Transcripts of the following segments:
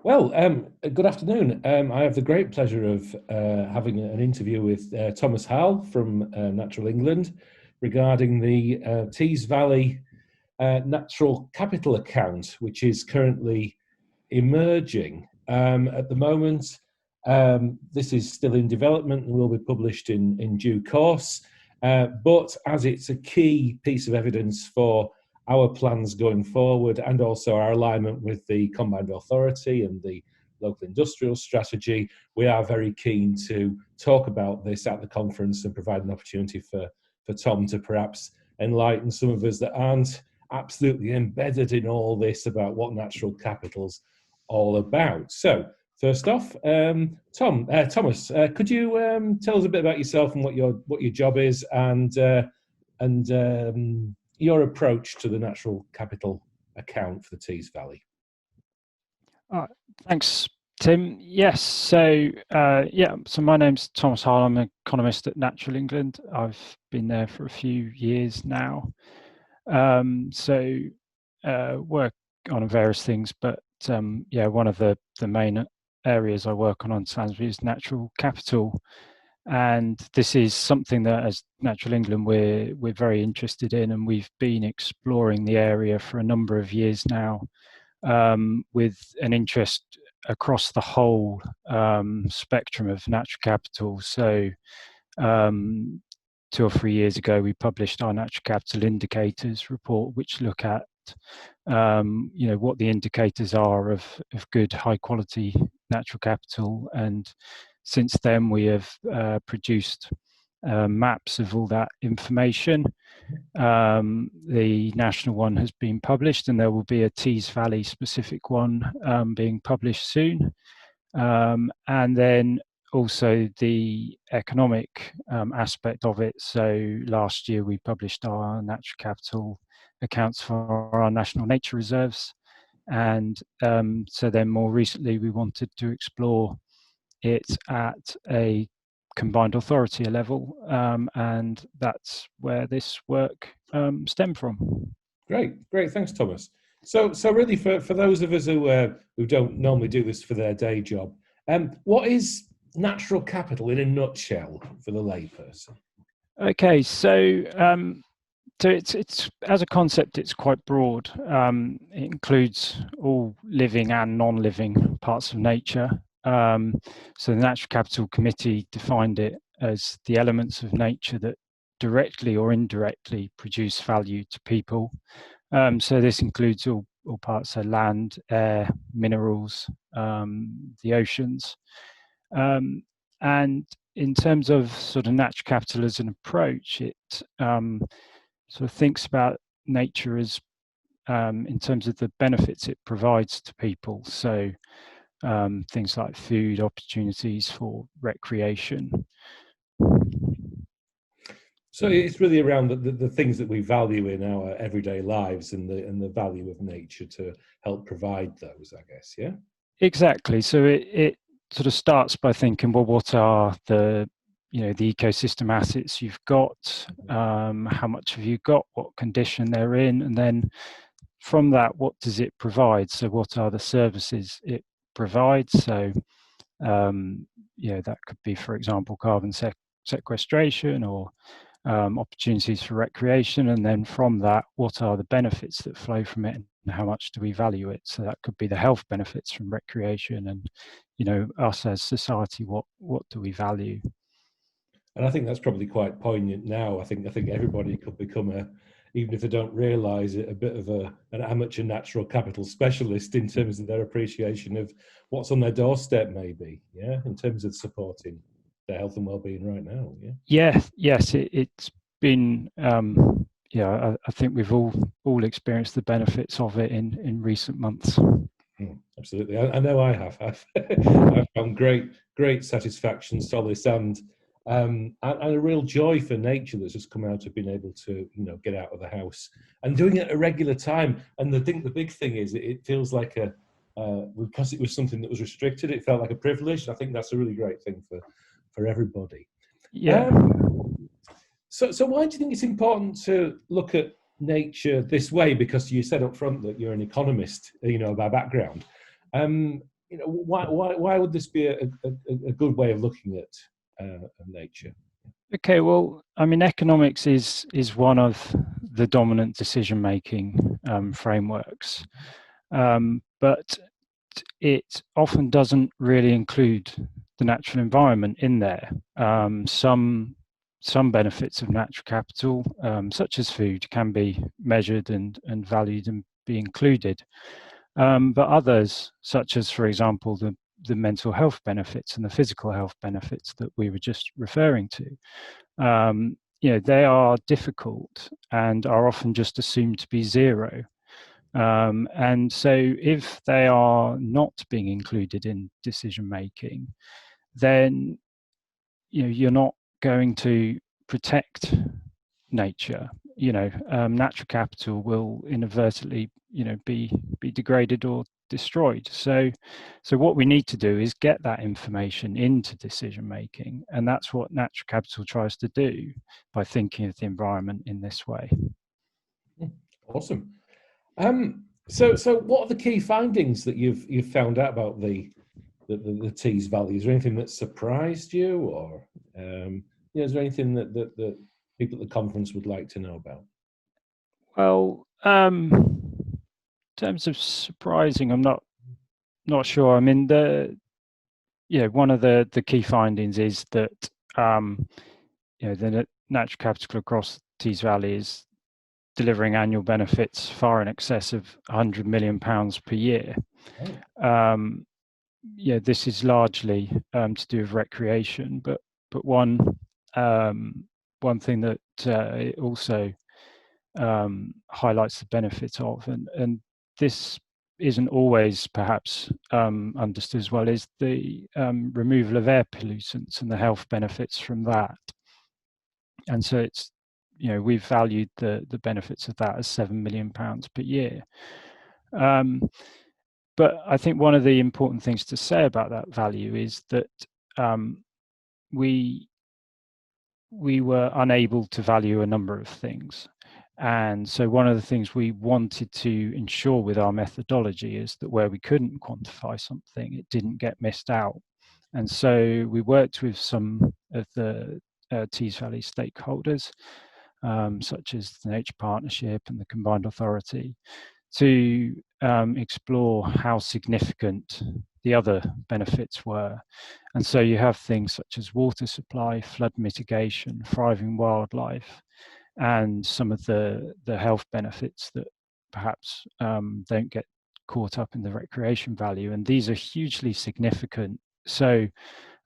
Well, good afternoon. I have the great pleasure of having an interview with Thomas Harle from Natural England regarding the Tees Valley Natural Capital account, which is currently emerging. At the moment, this is still in development and will be published in due course. But as it's a key piece of evidence for our plans going forward and also our alignment with the Combined Authority and the local industrial strategy, we are very keen to talk about this at the conference and provide an opportunity for Tom to perhaps enlighten some of us that aren't absolutely embedded in all this about what natural capital's all about. So first off, Thomas, could you tell us a bit about yourself and what your job is and your approach to the natural capital account for the Tees Valley? Thanks, Tim. Yes, so my name's Thomas Harle. I'm an economist at Natural England. I've been there for a few years now. Work on various things, but one of the main areas I work on Sainsbury is natural capital. And this is something that, as Natural England, we're very interested in, and we've been exploring the area for a number of years now, with an interest across the whole spectrum of natural capital. So 2 or 3 years ago, we published our natural capital indicators report, which look at what the indicators are of good, high quality natural capital. And since then, we have produced maps of all that information. The national one has been published, and there will be a Tees Valley specific one being published soon. And then also the economic aspect of it. So last year we published our natural capital accounts for our national nature reserves. And so then more recently we wanted to explore it at a combined authority level, and that's where this work stemmed from. Great, thanks, Thomas. So really, for those of us who don't normally do this for their day job, what is natural capital in a nutshell for the layperson? Okay, so it's as a concept, it's quite broad. It includes all living and non-living parts of nature. So the Natural Capital Committee defined it as the elements of nature that directly or indirectly produce value to people. So this includes all parts of land, air, minerals, the oceans. And in terms of sort of natural capital as an approach, it sort of thinks about nature as in terms of the benefits it provides to people. So things like food, opportunities for recreation. So it's really around the things that we value in our everyday lives and the value of nature to help provide those, I guess, yeah? Exactly. So it sort of starts by thinking, well, what are the ecosystem assets you've got? How much have you got? What condition they're in? And then from that, what does it provide? So what are the services it provides? So that could be, for example, carbon sequestration or opportunities for recreation. And then from that, what are the benefits that flow from it, and how much do we value it? So that could be the health benefits from recreation, and us as society, what do we value? And I think that's probably quite poignant now. I think everybody could become even if they don't realise it, a bit of an amateur natural capital specialist in terms of their appreciation of what's on their doorstep, maybe, yeah, in terms of supporting their health and well-being right now. Yes, it's been I think we've all experienced the benefits of it in recent months. Absolutely, I know I have. I've found great satisfaction, solace, and a real joy for nature that's just come out of being able to get out of the house and doing it at a regular time. And the big thing is it feels like because it was something that was restricted, it felt like a privilege. I think that's a really great thing for everybody. Yeah. So why do you think it's important to look at nature this way? Because you said up front that you're an economist, by background. why would this be a good way of looking at nature? Okay, well, I mean, economics is one of the dominant decision-making frameworks, but it often doesn't really include the natural environment in there. Some benefits of natural capital, such as food, can be measured and valued and be included. But others, such as, for example, the mental health benefits and the physical health benefits that we were just referring to, they are difficult and are often just assumed to be zero. And so if they are not being included in decision making, then you're not going to protect nature. Natural capital will inadvertently be degraded or destroyed. So what we need to do is get that information into decision making, and that's what natural capital tries to do by thinking of the environment in this way. Awesome. So what are the key findings that you've found out about the T's value? Is there anything that surprised you, or is there anything that people at the conference would like to know about? Well, in terms of surprising, I'm not sure. I mean, one of the key findings is that the natural capital across Tees Valley is delivering annual benefits far in excess of £100 million per year. Oh. This is largely to do with recreation, but one thing that it also highlights the benefits of, and this isn't always perhaps understood as well, is the removal of air pollutants and the health benefits from that. And so it's, we've valued the benefits of that as £7 million per year. But I think one of the important things to say about that value is that we were unable to value a number of things. And so one of the things we wanted to ensure with our methodology is that where we couldn't quantify something, it didn't get missed out. And so we worked with some of the Tees Valley stakeholders, such as the Nature Partnership and the Combined Authority, to explore how significant the other benefits were. And so you have things such as water supply, flood mitigation, thriving wildlife, and some of the health benefits that perhaps don't get caught up in the recreation value. And these are hugely significant. So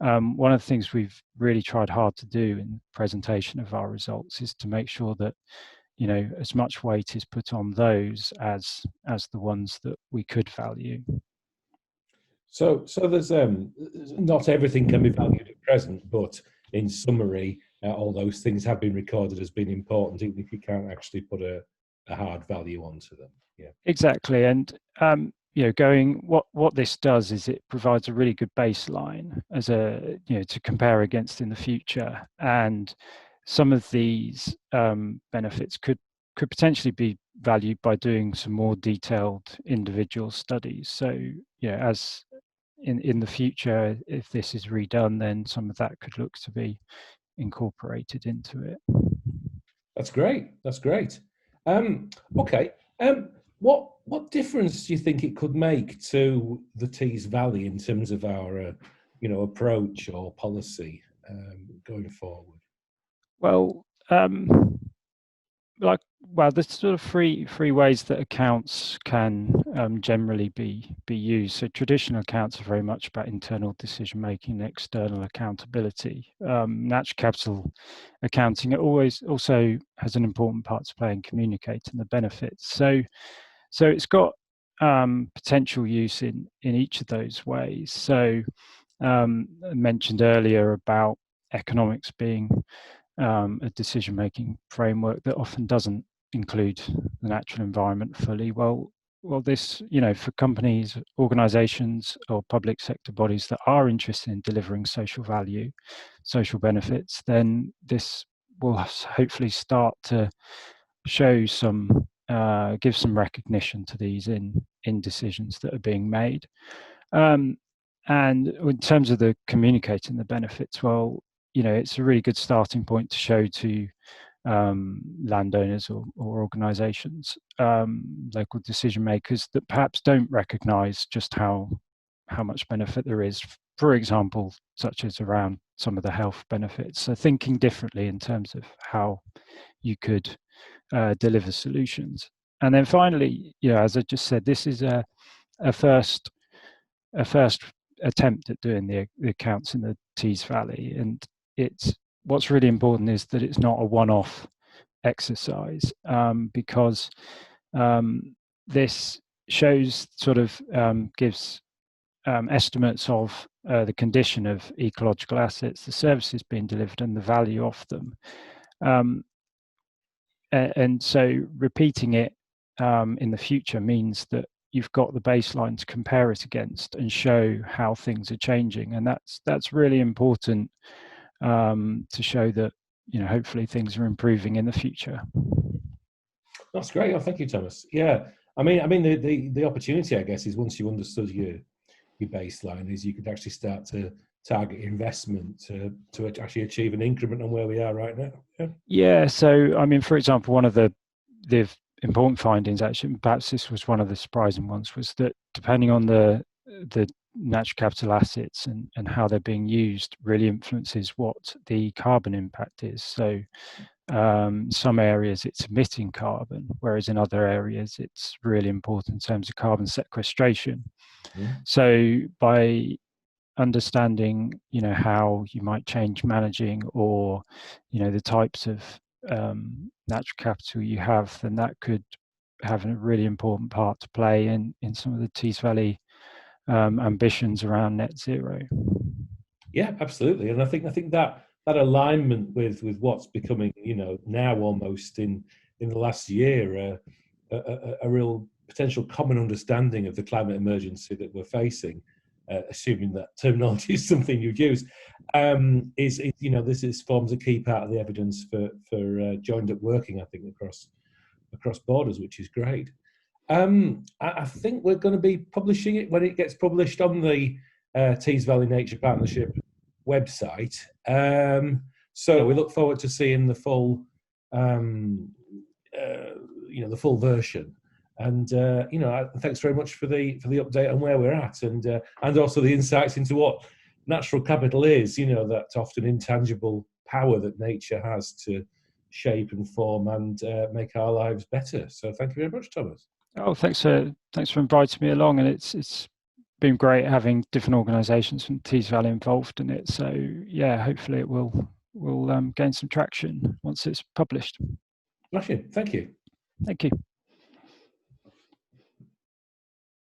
one of the things we've really tried hard to do in the presentation of our results is to make sure that as much weight is put on those as the ones that we could value. So there's not everything can be valued at present, but in summary, all those things have been recorded as being important, even if you can't actually put a hard value onto them. Yeah, exactly. And what this does is it provides a really good baseline as to compare against in the future. And some of these benefits could potentially be valued by doing some more detailed individual studies. So as in the future, if this is redone, then some of that could look to be incorporated into it. That's great. Okay. What difference do you think it could make to the Tees Valley in terms of our approach or policy going forward? Well, there's sort of three ways that accounts can generally be used. So traditional accounts are very much about internal decision making and external accountability. Natural capital accounting, it always also has an important part to play in communicating the benefits. So it's got potential use in each of those ways. So I mentioned earlier about economics being a decision-making framework that often doesn't include the natural environment fully. Well, this, for companies, organizations, or public sector bodies that are interested in delivering social value, social benefits, then this will hopefully start to show give some recognition to these in decisions that are being made. And in terms of the communicating the benefits, well, it's a really good starting point to show to landowners or organisations, local decision makers that perhaps don't recognise just how much benefit there is. For example, such as around some of the health benefits. So thinking differently in terms of how you could deliver solutions. And then finally, as I just said, this is a first attempt at doing the accounts in the Tees Valley, and what's really important is that it's not a one-off exercise, because this shows gives estimates of the condition of ecological assets, the services being delivered, and the value of them. And so repeating it in the future means that you've got the baseline to compare it against and show how things are changing, and that's really important to show that hopefully things are improving in the future. That's great. Oh, thank you, Thomas. Yeah, I mean the opportunity, I guess, is once you understood your baseline, is you could actually start to target investment to actually achieve an increment on where we are right now. Yeah. So I mean, for example, one of the important findings, actually, perhaps this was one of the surprising ones, was that depending on the natural capital assets and how they're being used really influences what the carbon impact is. So some areas it's emitting carbon, whereas in other areas it's really important in terms of carbon sequestration. So by understanding how you might change managing, or the types of natural capital you have, then that could have a really important part to play in some of the Tees Valley ambitions around net zero. Yeah, absolutely. And I think that alignment with what's becoming now almost in the last year a real potential common understanding of the climate emergency that we're facing, assuming that terminology is something you'd use, this forms a key part of the evidence for joined up working, I think, across borders, which is great. I think we're going to be publishing it when it gets published on the Tees Valley Nature Partnership website. So we look forward to seeing the full, the full version. And thanks very much for the update on where we're at, and also the insights into what natural capital is. That often intangible power that nature has to shape and form and make our lives better. So thank you very much, Thomas. Oh, thanks for inviting me along, and it's been great having different organisations from Tees Valley involved in it. So yeah, hopefully it will gain some traction once it's published. Smashing. Thank you. Thank you.